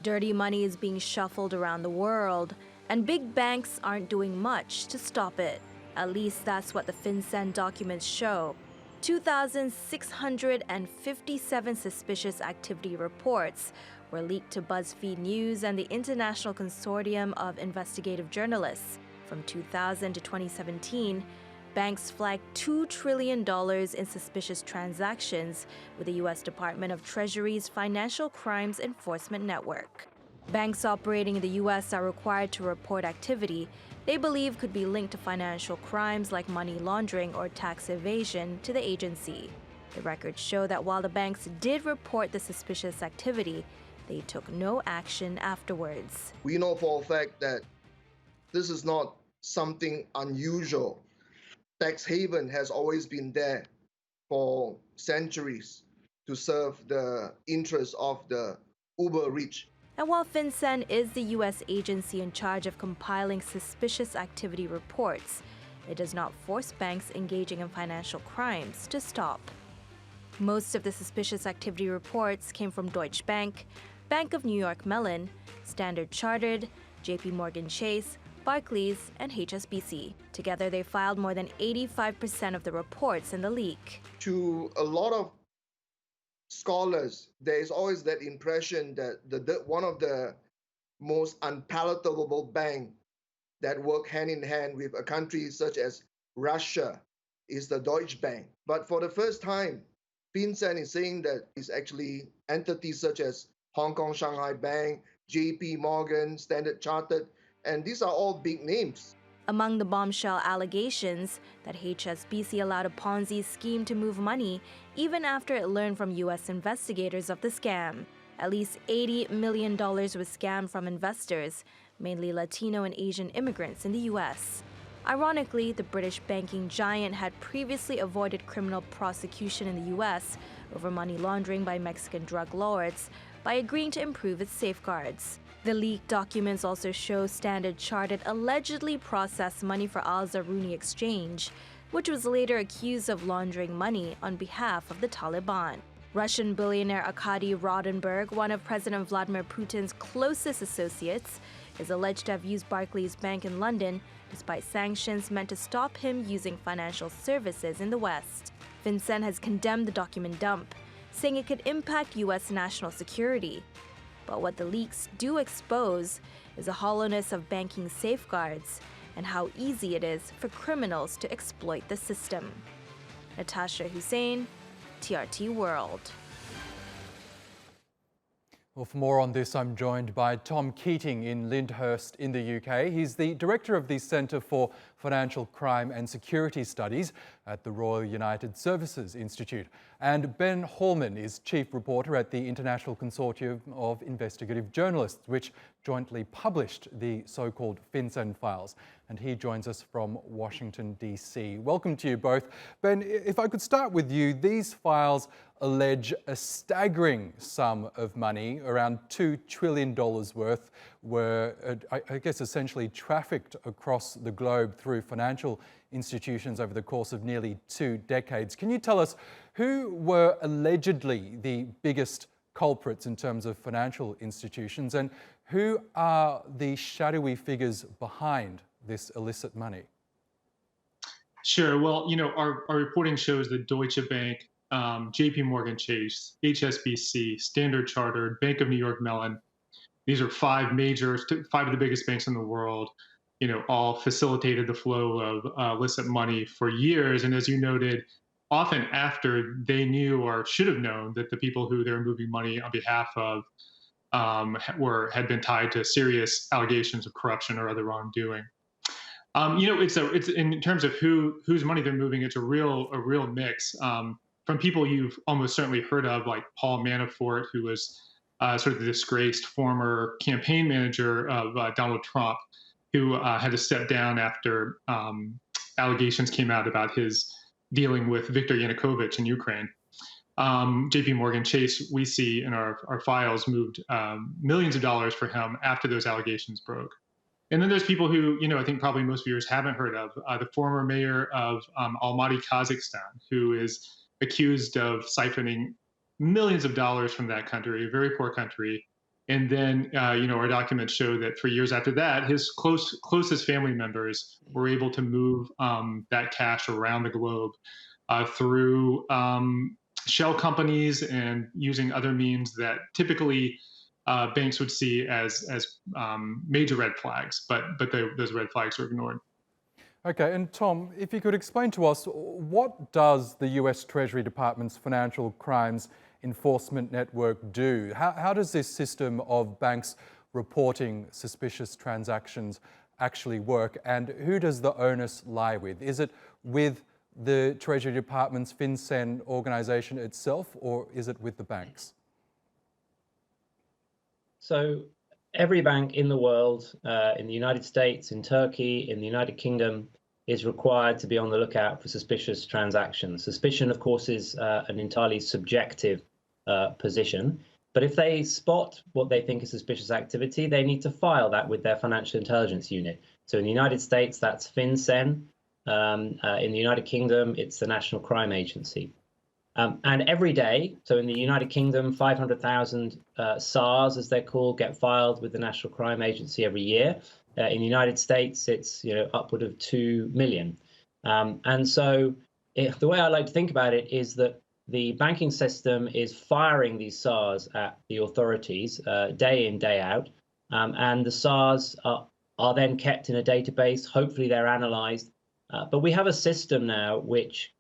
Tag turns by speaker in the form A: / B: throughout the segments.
A: Dirty money is being shuffled around the world, and big banks aren't doing much to stop it. At least that's what the FinCEN documents show. 2,657 suspicious activity reports were leaked to BuzzFeed News and the International Consortium of Investigative Journalists. From 2000 to 2017, banks flagged $2 trillion in suspicious transactions with the U.S. Department of Treasury's Financial Crimes Enforcement Network. Banks operating in the U.S. are required to report activity they believe could be linked to financial crimes like money laundering or tax evasion to the agency. The records show that while the banks did report the suspicious activity, they took no action afterwards.
B: We know for a fact that this is not something unusual. Tax haven has always been there for centuries to serve the interests of the uber rich.
A: And while FinCEN is the U.S. agency in charge of compiling suspicious activity reports, it does not force banks engaging in financial crimes to stop. Most of the suspicious activity reports came from Deutsche Bank, Bank of New York Mellon, Standard Chartered, JP Chase, Barclays, and HSBC. Together, they filed more than 85% of the reports in the leak.
B: To a lot of scholars, there is always that impression that one of the most unpalatable bank that work hand in hand with a country such as Russia is the Deutsche Bank. But for the first time, FinCEN is saying that it's actually entities such as Hong Kong Shanghai Bank, JP Morgan, Standard Chartered, and these are all big names.
A: Among the bombshell allegations that HSBC allowed a Ponzi scheme to move money even after it learned from U.S. investigators of the scam. At least $80 million was scammed from investors, mainly Latino and Asian immigrants in the U.S. Ironically, the British banking giant had previously avoided criminal prosecution in the U.S. over money laundering by Mexican drug lords by agreeing to improve its safeguards. The leaked documents also show Standard Chartered allegedly processed money for Al Zaruni Exchange, which was later accused of laundering money on behalf of the Taliban. Russian billionaire Arkady Rodenberg, one of President Vladimir Putin's closest associates, is alleged to have used Barclays Bank in London despite sanctions meant to stop him using financial services in the West. FinCEN has condemned the document dump, saying it could impact U.S. national security. But what the leaks do expose is the hollowness of banking safeguards and how easy it is for criminals to exploit the system. Natasha Hussain, TRT World.
C: Well, for more on this, I'm joined by Tom Keatinge in Lyndhurst in the UK. He's the director of the Centre for Financial Crime and Security Studies at the Royal United Services Institute. And Ben Hallman is chief reporter at the International Consortium of Investigative Journalists, which jointly published the so-called FinCEN files. And he joins us from Washington, D.C. Welcome to you both. Ben, if I could start with you, these files allege a staggering sum of money, around $2 trillion worth, were, I guess, essentially trafficked across the globe through financial institutions over the course of nearly 2 decades. Can you tell us who were allegedly the biggest culprits in terms of financial institutions, and who are the shadowy figures behind this illicit money?
D: Sure. Well, our reporting shows that Deutsche Bank, JP Chase, HSBC, Standard Chartered, Bank of New York Mellon, these are five of the biggest banks in the world, all facilitated the flow of illicit money for years. And as you noted, often after they knew or should have known that the people who they're moving money on behalf of had been tied to serious allegations of corruption or other wrongdoing. It's in terms of whose money they're moving, it's a real mix. From people you've almost certainly heard of, like Paul Manafort, who was sort of the disgraced former campaign manager of Donald Trump, who had to step down after allegations came out about his dealing with Viktor Yanukovych in Ukraine. JP Chase, we see in our files, moved millions of dollars for him after those allegations broke. And then there's people who, I think probably most viewers haven't heard of, the former mayor of Almaty, Kazakhstan, who is accused of siphoning millions of dollars from that country, a very poor country, And then, our documents show that for years after that, his closest family members were able to move that cash around the globe through shell companies and using other means that typically banks would see as major red flags, but those red flags were ignored.
C: Okay, and Tom, if you could explain to us, what does the US Treasury Department's Financial Crimes Enforcement Network do? How does this system of banks reporting suspicious transactions actually work, and who does the onus lie with? Is it with the Treasury Department's FinCEN organisation itself, or is it with the banks?
E: So every bank in the world, in the United States, in Turkey, in the United Kingdom, is required to be on the lookout for suspicious transactions. Suspicion, of course, is an entirely subjective position. But if they spot what they think is suspicious activity, they need to file that with their financial intelligence unit. So in the United States, that's FinCEN. In the United Kingdom, it's the National Crime Agency. And every day, so in the United Kingdom, 500,000 SARs, as they're called, get filed with the National Crime Agency every year. In the United States, it's upward of 2 million. And so the way I like to think about it is that the banking system is firing these SARs at the authorities day in, day out. And the SARs are then kept in a database. Hopefully, they're analyzed. But we have a system now which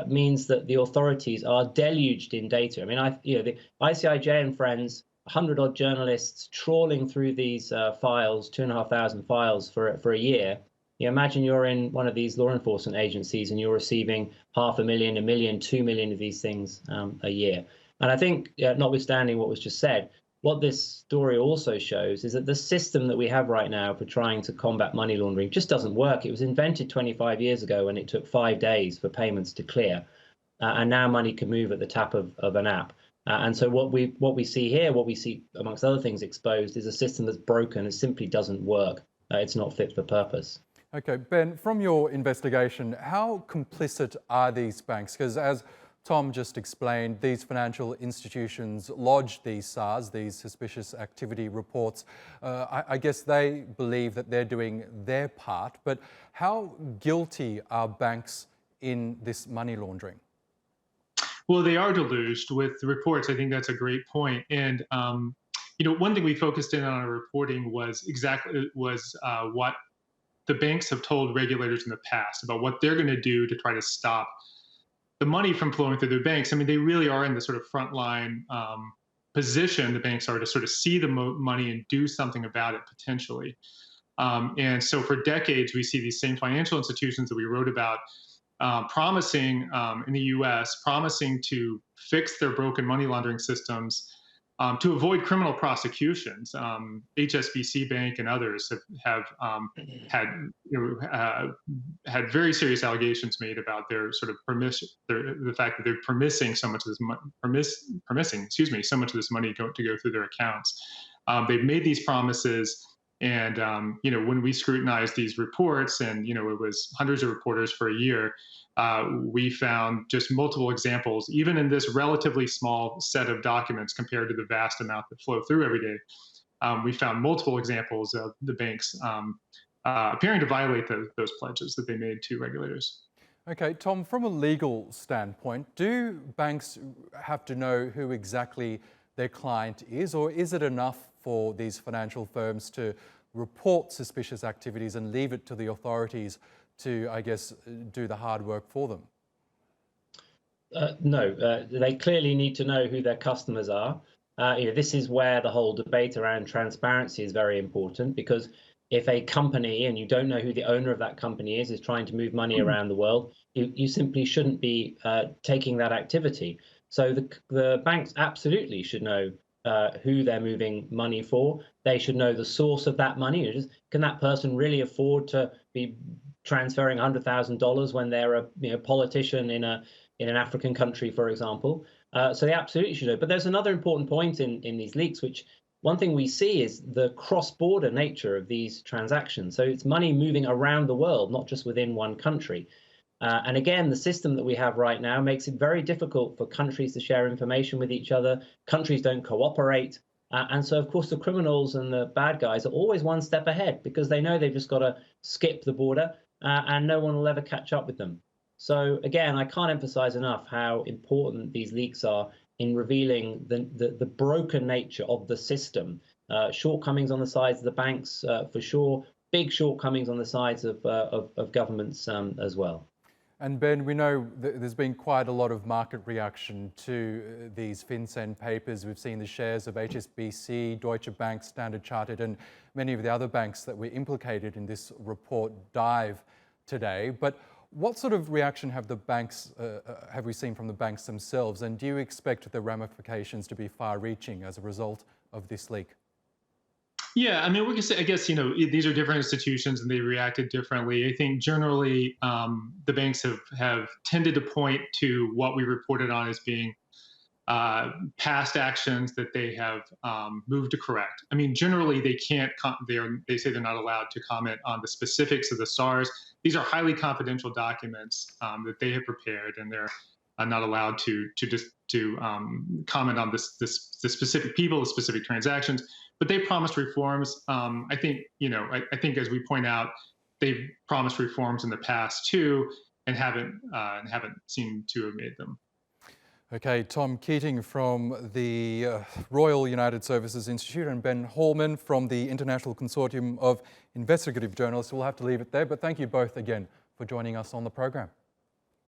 E: means that the authorities are deluged in data. I mean, the ICIJ and friends, 100-odd journalists trawling through these files, 2,500 files for a year. You imagine you're in one of these law enforcement agencies and you're receiving 500,000, 1 million, 2 million of these things a year. And I think, notwithstanding what was just said, what this story also shows is that the system that we have right now for trying to combat money laundering just doesn't work. It was invented 25 years ago and it took 5 days for payments to clear. And now money can move at the tap of an app. And so what we see here, what we see amongst other things exposed, is a system that's broken. It simply doesn't work. It's not fit for purpose.
C: Okay, Ben, from your investigation, how complicit are these banks? Because as Tom just explained, these financial institutions lodge these SARs, these suspicious activity reports. I guess they believe that they're doing their part, but how guilty are banks in this money laundering?
D: Well, they are deluged with the reports. I think that's a great point. And one thing we focused in on our reporting was what the banks have told regulators in the past about what they're going to do to try to stop the money from flowing through their banks. I mean, they really are in the sort of frontline position, the banks are, to sort of see the money and do something about it potentially. And so for decades, we see these same financial institutions that we wrote about promising in the US, promising to fix their broken money laundering systems to avoid criminal prosecutions. HSBC Bank and others have had very serious allegations made about their sort of the fact that they're permitting so much of this money to go through their accounts. They've made these promises, and when we scrutinized these reports, and it was hundreds of reporters for a year, we found just multiple examples, even in this relatively small set of documents compared to the vast amount that flow through every day. We found multiple examples of the banks appearing to violate those pledges that they made to regulators.
C: Okay, Tom, from a legal standpoint, do banks have to know who exactly their client is, or is it enough for these financial firms to report suspicious activities and leave it to the authorities to, I guess, do the hard work for them?
E: No, they clearly need to know who their customers are. This is where the whole debate around transparency is very important, because if a company, and you don't know who the owner of that company is trying to move money around the world, you simply shouldn't be taking that activity. So the banks absolutely should know who they're moving money for. They should know the source of that money. Can that person really afford to be transferring $100,000 when they're a politician in an African country, for example? So they absolutely should know. But there's another important point in these leaks, which one thing we see is the cross-border nature of these transactions. So it's money moving around the world, not just within one country. And again, the system that we have right now makes it very difficult for countries to share information with each other. Countries don't cooperate. And so, of course, the criminals and the bad guys are always one step ahead because they know they've just got to skip the border and no one will ever catch up with them. So, again, I can't emphasize enough how important these leaks are in revealing the broken nature of the system. Shortcomings on the sides of the banks, for sure, big shortcomings on the sides of governments as well.
C: And Ben, we know there's been quite a lot of market reaction to these FinCEN papers. We've seen the shares of HSBC, Deutsche Bank, Standard Chartered, and many of the other banks that were implicated in this report dive today. But what sort of reaction have the banks have we seen from the banks themselves? And do you expect the ramifications to be far-reaching as a result of this leak?
D: Yeah, I mean, we can say, I guess, these are different institutions and they reacted differently. I think generally the banks have tended to point to what we reported on as being past actions that they have moved to correct. I mean, generally they can't, they say they're not allowed to comment on the specifics of the SARs. These are highly confidential documents that they have prepared, and they're not allowed to comment on the specific people, the specific transactions. But they promised reforms. I think, I think as we point out, they've promised reforms in the past too, and haven't seemed to have made them.
C: Okay, Tom Keatinge from the Royal United Services Institute and Ben Hallman from the International Consortium of Investigative Journalists. We'll have to leave it there, but thank you both again for joining us on the program.